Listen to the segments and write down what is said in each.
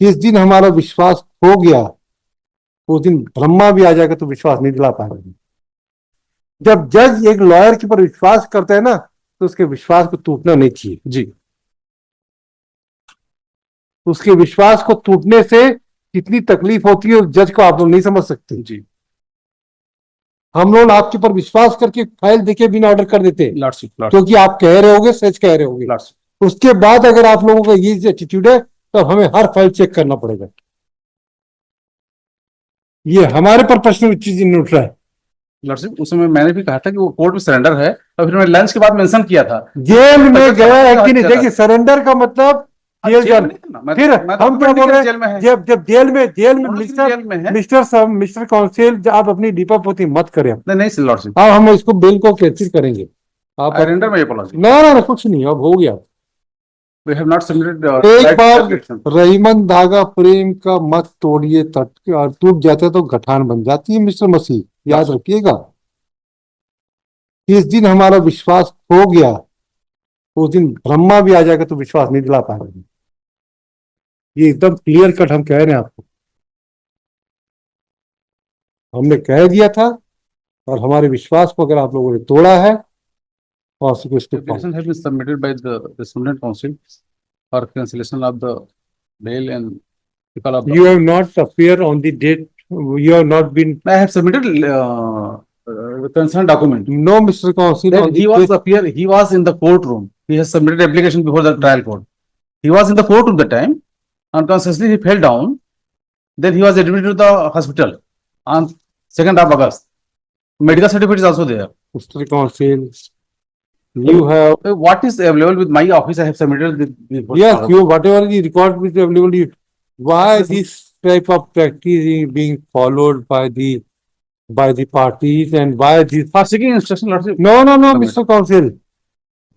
जिस दिन हमारा विश्वास खो गया उस दिन ब्रह्मा भी आ जाएगा तो विश्वास नहीं दिला पाएगा। जब जज एक लॉयर के ऊपर विश्वास करता है ना तो उसके विश्वास को टूटना नहीं चाहिए जी। उसके विश्वास को टूटने से कितनी तकलीफ होती है उस जज को आप लोग नहीं समझ सकते जी। हम लोग आपके ऊपर विश्वास करके फाइल देके बिना ऑर्डर कर देते क्योंकि आप कह रहे होगे, सच कह रहे होगे। उसके बाद अगर आप लोगों का ये एटीट्यूड है तो हमें हर फाइल चेक करना पड़ेगा। ये हमारे पर प्रश्न चीज नहीं उठ रहा है। लॉर्डशिप उस समय मैंने भी कहा था कि वो कोर्ट में सरेंडर है और फिर मैं लंच के बाद मेंशन किया था जेल में गया है कि नहीं। देखिए सरेंडर का मतलब जेल जाना। फिर हम क्या बोल रहे हैं जब जेल में मिस्टर काउंसिल आप अपनी डीपा पोती मत करें। नहीं लॉर्डशिप हाँ हम इसको बिल को कैंसिल करेंगे। आप सरेंडर में अपोलॉजी ना कुछ नहीं अब हो गया। We have not submitted एक बार रहीमन धागा प्रेम का मत तोड़िए तट और टूट जाता है तो गठान बन जाती है मिस्टर मसीह, याद रखिएगा। जिस दिन हमारा विश्वास खो गया उस दिन ब्रह्मा भी आ जाएगा तो विश्वास नहीं दिला पाएगा। ये एकदम क्लियर कट हम कह रहे हैं आपको। हमने कह दिया था और हमारे विश्वास को अगर आप लोगों ने तोड़ा है और application have been submitted by the respondent council for cancellation of the bail and you have not appeared on the date. You have not been. I have submitted concerned document. No, Mr. Council. He was in the courtroom. He has submitted application before the trial court. He was in the courtroom that time. Unconsciously he fell down. Then he was admitted to the hospital on 2nd of August. Medical certificate is also there. Mr. Council. You have what is available with my office? I have submitted the yes, you whatever the record which is available. Why this type of practice is being followed by the parties and why this for seeking instruction? No, Mr. Council.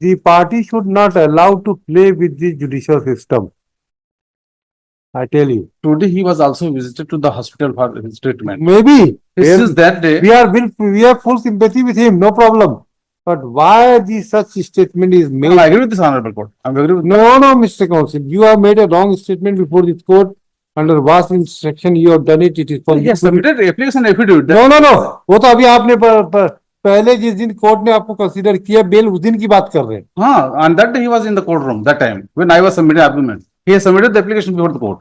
The party should not allow to play with the judicial system. I tell you. Today he was also visited to the hospital for his treatment. Maybe. Since that day, we have full sympathy with him. No problem. But why such statement is made? I agree with this honorable court. I agree with No, Mr. Council. You have made a wrong statement before this court. Under vast instruction, you have done it. It is for you. Yes, submitted application affidavit. No. वो तो अभी आपने पहले जिस दिन court ने आपको consider किया बेल उस दिन की बात कर रहे हैं। हाँ, on that day he was in the courtroom that time when I was submitting argument. He has submitted the application before the court.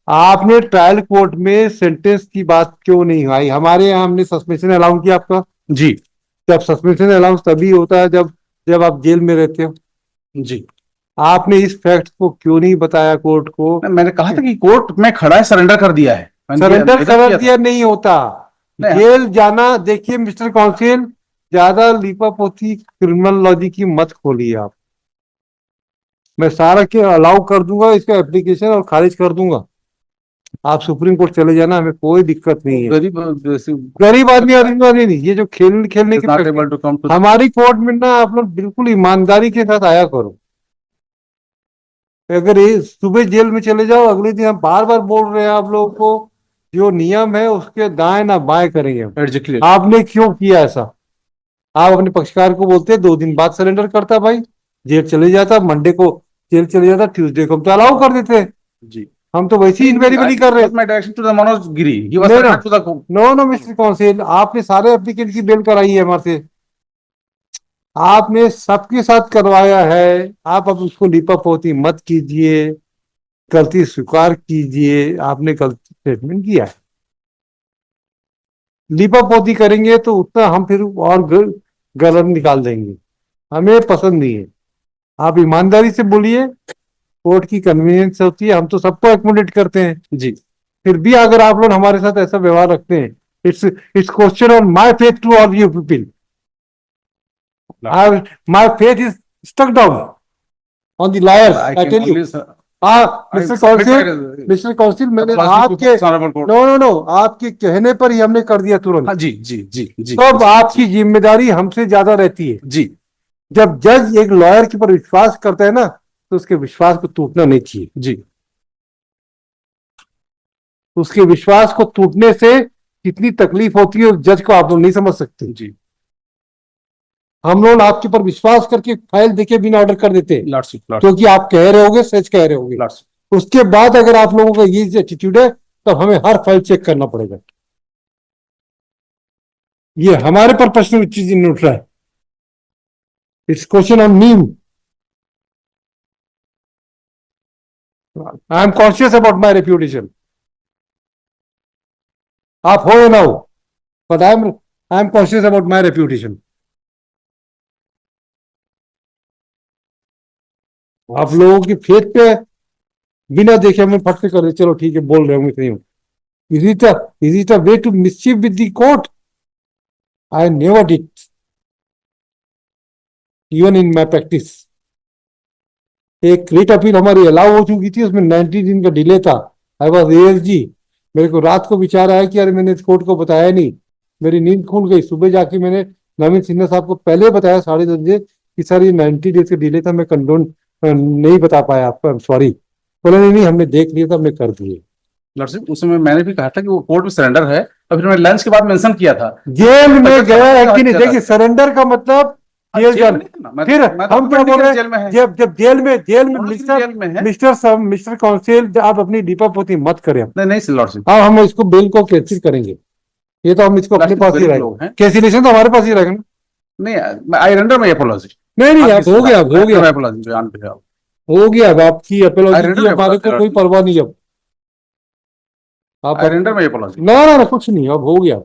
आपने ट्रायल कोर्ट में सेंटेंस की बात क्यों नहीं आई? हमारे यहाँ हमने सस्पेंशन अलाउ किया आपका जी। जब सस्पेंशन अलाउंस तभी होता है जब आप जेल में रहते हो जी। आपने इस फैक्ट को क्यों नहीं बताया कोर्ट को? मैंने कहा था कि कोर्ट में खड़ा है, सरेंडर कर दिया है। सरेंडर कर दिया नहीं होता, जेल जाना। देखिए मिस्टर काउंसिल, ज्यादा लीपापोती क्रिमिनोलॉजी की मत खोलिए आप। मैं सारा के अलाउ कर दूंगा इसका एप्लीकेशन और खारिज कर दूंगा। आप सुप्रीम कोर्ट चले जाना, हमें कोई दिक्कत नहीं है। गरीब आदमी नहीं, ये जो खेलने के हमारी कोर्ट में ना आप लोग बिल्कुल ईमानदारी के साथ आया करो। अगर ये सुबह जेल में चले जाओ, अगले दिन हम बार बार बोल रहे हैं आप लोगों को जो नियम है उसके दाएं ना बाएं करेंगे। आपने क्यों किया ऐसा? आप अपने पक्षकार को बोलते 2 दिन बाद सरेंडर करता, भाई जेल चले जाता, मंडे को जेल चले जाता, ट्यूसडे को तो अलाउ कर देते जी। हम तो वैसे ही इनवेरिबली कर रहे हैं। मनोज गिरी नो मिस्टर काउंसिल, आपने सारे एप्लीकेंट की बेल कराई है हमारे से, आपने सबके साथ करवाया है। आप अब उसको लीपापोती मत कीजिए, गलती स्वीकार कीजिए। आपने गलती स्टेटमेंट किया है, लीपापोती करेंगे तो उतना हम फिर और गलत निकाल देंगे, हमें पसंद नहीं है। आप ईमानदारी से बोलिए, कोर्ट की कन्वीनियंस होती है, हम तो सबको एकोमोडेट करते हैं जी। फिर भी अगर आप लोग हमारे साथ ऐसा व्यवहार रखते हैं, it's question on my faith to all you people. My faith is stuck down on the liars. I tell you. Mr. Council, मैंने आपके नो आपके कहने पर ही हमने कर दिया तुरंत। जी जी जी जी। तब आपकी जिम्मेदारी हमसे ज्यादा रहती है जी। जब जज एक लॉयर के ऊपर विश्वास करता है ना तो उसके विश्वास को टूटना नहीं चाहिए जी। उसके विश्वास को टूटने से कितनी तकलीफ होती है उस जज को आप लोग नहीं समझ सकते जी। हम लोग आपके ऊपर विश्वास करके फाइल देके बिना ऑर्डर कर देते क्योंकि आप कह रहे होगे, सच कह रहे होगे। उसके बाद अगर आप लोगों का ये एटीट्यूड है तब हमें हर फाइल चेक करना पड़ेगा। ये हमारे पर प्रश्न चीज नहीं उठ रहा है। It's question on me. I am conscious about my reputation. आप हो या ना हो, but I am conscious about my reputation. आप लोगों की फेथ पे बिना देखे हमें फट से कर रहे, चलो ठीक है बोल रहे होंगे नहीं हूं। Is it a way to mischief with the court? I never did, even in my practice. एक रिट अपील हमारी अलाउ हो चुकी थी, उसमें 90 दिन का डिले था। I was ASG। मेरे को रात को विचार आया कि अरे मैंने इस कोर्ट को बताया नहीं, मेरी नींद खुल गई। सुबह जाके मैंने नवीन सिन्हा साहब को पहले बताया 10:30 बजे कि सर ये 90 डेज का डिले था, मैं कंडोन नहीं बता पाया आपको, सॉरी। बोले नहीं हमने देख लिया था, हमने कर दिए। लॉर्डशिप उस समय मैंने भी कहा था कि वो कोर्ट में सरेंडर है, और फिर मैंने लंच के बाद मेंशन किया था जेल में गया है कि नहीं। देखिए सरेंडर का मतलब जेल जाना। फिर हम क्या बोल रहे हैं, जब जेल में मिस्टर काउंसिल आप अपनी डीपा पोती मत करें। नहीं लॉर्डशिप, हाँ हम इसको बिल को कैंसिल करेंगे। ये तो हम इसको अपने पास ही रहेगा, कैंसिलेशन तो हमारे पास ही रहेगा ना। नहीं आई रेंडर माय अपॉलॉजी। नहीं आप हो गया अब आपकी I render अपॉलॉजी की my हमारे को apology. कोई परवाह नहीं। अब आप आई रेंडर माय अपॉलॉजी। ना कुछ नहीं, अब हो गया।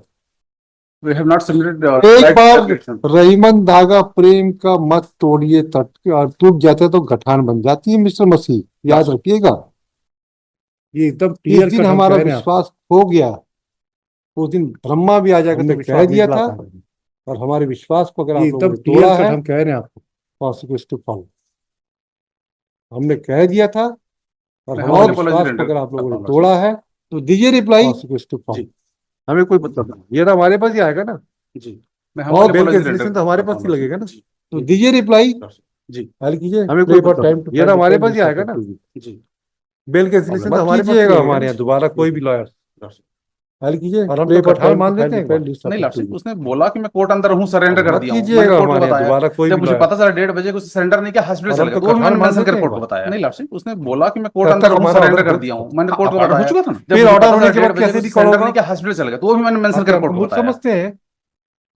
We have not submitted. एक बार रहीमन धागा प्रेम का मत तोड़िए, तट और टूट जाता है तो गठान बन जाती है मिस्टर मसीह, याद रखिएगा। ये एकदम क्लियर। दिन हमारा विश्वास हो गया, उस दिन ब्रह्मा भी आ जाकर तो कह दिया था, और हमारे विश्वास को अगर आप लोगों ने तोड़ा है, हम कह रहे हैं आपको कॉन्सिक्वेंस टू फॉलो। हमने कह दिया था, और हमारे विश्वास को अगर आप लोगों ने तोड़ा है तो दीजिए रिप्लाई कॉन्सिक्वेंस टू फॉलो। हमें कोई मतलब नहीं, ये तो हमारे पास ही आएगा ना जी। और बेल कैंसिलेशन तो हमारे पास ही लगेगा ना। तो दीजिए रिप्लाई जी, हल कीजिए, हमें कोई टाइम टू ये तो हमारे पास ही आएगा ना जी। बेल कैंसिलेशन तो हमारे पास ही हमारे यहाँ दोबारा कोई भी लॉयर हल कीजिए, और हम तो कठान मान लेते हैं। नहीं लॉर्डशिप, उसने बोला कि मैं कोर्ट अंदर हूँ, सरेंडर कर दिया हूँ। कीजिएगा हमारे यहाँ दोबारा कोई जब भी मुझे पता चला 1:30 बजे को सरेंडर नहीं किया, हॉस्पिटल चला गया, तो मैंने मेंशन कर कोर्ट को बताया। नहीं लॉर्डशिप, उसने बोला कि मैं कोर्ट अंदर हूँ, सरेंडर कर दिया हूँ, मैंने कोर्ट को बताया। हो चुका था ना, फिर ऑर्डर होने के बाद कैसे रिकॉल होगा, क्या हॉस्पिटल चला गया, तो वो भी मैंने मेंशन कर कोर्ट को बताया। समझते हैं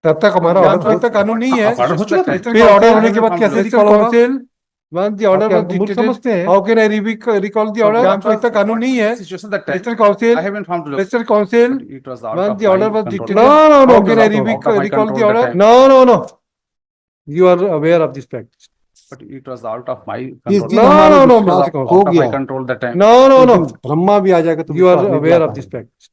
तब तक हमारा ऑर्डर तक कानून नहीं है। ऑर्डर हो चुका था, फिर ऑर्डर होने के बाद कैसे रिकॉल होगा, once the order was dictated, समझते हैं how can I recall the order? कोई तक कानून नहीं है। Mr. Counsel, I have informed you. Mr. Counsel, It was out once of the order my was control. dictated, how can I out of my recall control the order? that time. No. You are aware of this fact. But it was out of my इस control. दिन हमारा No, विश्वास out हो of my गया। control that time. No. Brahma भी आ जाएगा तो you are aware of this fact.